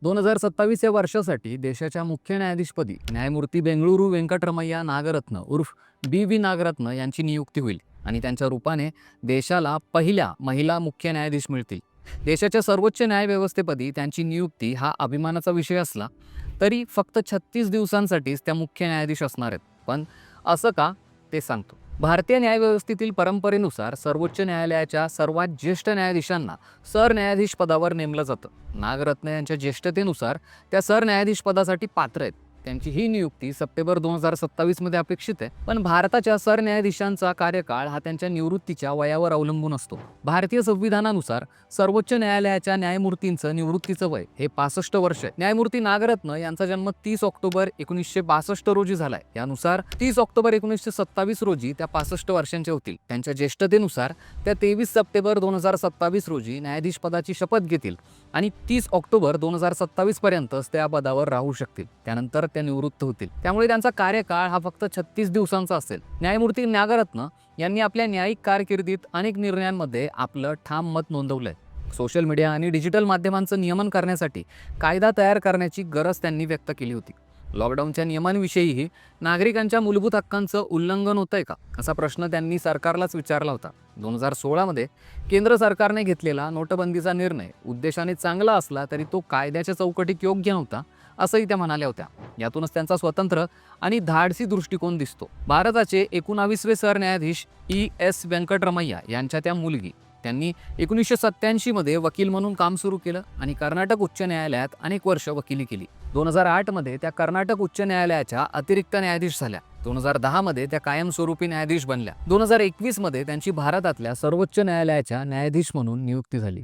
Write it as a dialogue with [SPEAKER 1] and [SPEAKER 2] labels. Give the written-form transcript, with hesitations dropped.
[SPEAKER 1] 2027 या वर्षासाठी देशाच्या मुख्य न्यायाधीशपदी न्यायमूर्ती बेंगळुरू वेंकटरमैया नागरत्न उर्फ बी नागरत्न यांची नियुक्ती होईल आणि त्यांच्या रूपाने देशाला पहिल्या महिला मुख्य न्यायाधीश मिळतील. देशाच्या सर्वोच्च न्यायव्यवस्थेपदी त्यांची नियुक्ती हा अभिमानाचा विषय असला तरी फक्त 36 दिवसांसाठीच त्या मुख्य न्यायाधीश असणार आहेत. पण असं का ते सांगतो. भारतीय न्यायव्यवस्थेतील परंपरेनुसार सर्वोच्च न्यायालयाच्या सर्वात ज्येष्ठ न्यायाधीशांना सरन्यायाधीश पदावर नेमलं जातं. नागरत्न यांच्या ज्येष्ठतेनुसार त्या सरन्यायाधीश पदासाठी पात्र आहेत. त्यांची ही नियुक्ती सप्टेंबर 2027 मध्ये अपेक्षित आहे. पण भारताच्या सरन्यायाधीशांचा कार्यकाळ हा त्यांच्या निवृत्तीच्या वयावर अवलंबून असतो. भारतीय संविधानानुसार सर्वोच्च न्यायालयाच्या न्यायमूर्तींचं निवृत्तीचं वय हे 65 वर्ष आहे. न्यायमूर्ती नागरत्न यांचा जन्म 30 ऑक्टोबर 1962 रोजी झालाय. यानुसार 30 ऑक्टोबर 1927 रोजी त्या 65 वर्षांच्या होतील. त्यांच्या ज्येष्ठतेनुसार त्या 23 सप्टेंबर 2027 रोजी न्यायाधीश पदाची शपथ घेतील आणि 30 ऑक्टोबर 2027 पर्यंतच त्या पदावर राहू शकतील. त्यानंतर त्या निवृत्त होतील. त्यामुळे त्यांचा कार्यकाळ हा फक्त 36 दिवसांचा असेल. न्यायमूर्ती नागरत्न यांनी आपल्या न्यायिक कारकिर्दीत अनेक निर्णयांमध्ये आपलं ठाम मत नोंदवलंय. सोशल मीडिया आणि डिजिटल माध्यमांचं नियमन करण्यासाठी कायदा तयार करण्याची गरज त्यांनी व्यक्त केली होती. लॉकडाऊनच्या नियमांविषयीही नागरिकांच्या मूलभूत हक्कांचं उल्लंघन होतंय का असा प्रश्न त्यांनी सरकारलाच विचारला होता. 2016 मध्ये केंद्र सरकारने घेतलेला नोटबंदीचा निर्णय उद्देशाने चांगला असला तरी तो कायद्याच्या चौकटीत योग्य नव्हता असंही त्या म्हणाल्या होत्या. यातूनच त्यांचा स्वतंत्र आणि धाडसी दृष्टिकोन दिसतो. भारताचे 19वे सरन्यायाधीश ES व्यंकटरमैया यांच्या त्या मुलगी त्यांनी 1987 मध्ये वकील म्हणून काम सुरू केलं आणि कर्नाटक उच्च न्यायालयात अनेक वर्ष वकिली केली. 2008 मध्ये त्या कर्नाटक उच्च न्यायालयाच्या अतिरिक्त न्यायाधीश झाल्या. 2010 मध्ये त्या कायमस्वरूपी न्यायाधीश बनल्या. 2021 मध्ये त्यांची भारतातल्या सर्वोच्च न्यायालयाच्या न्यायाधीश म्हणून नियुक्ती झाली.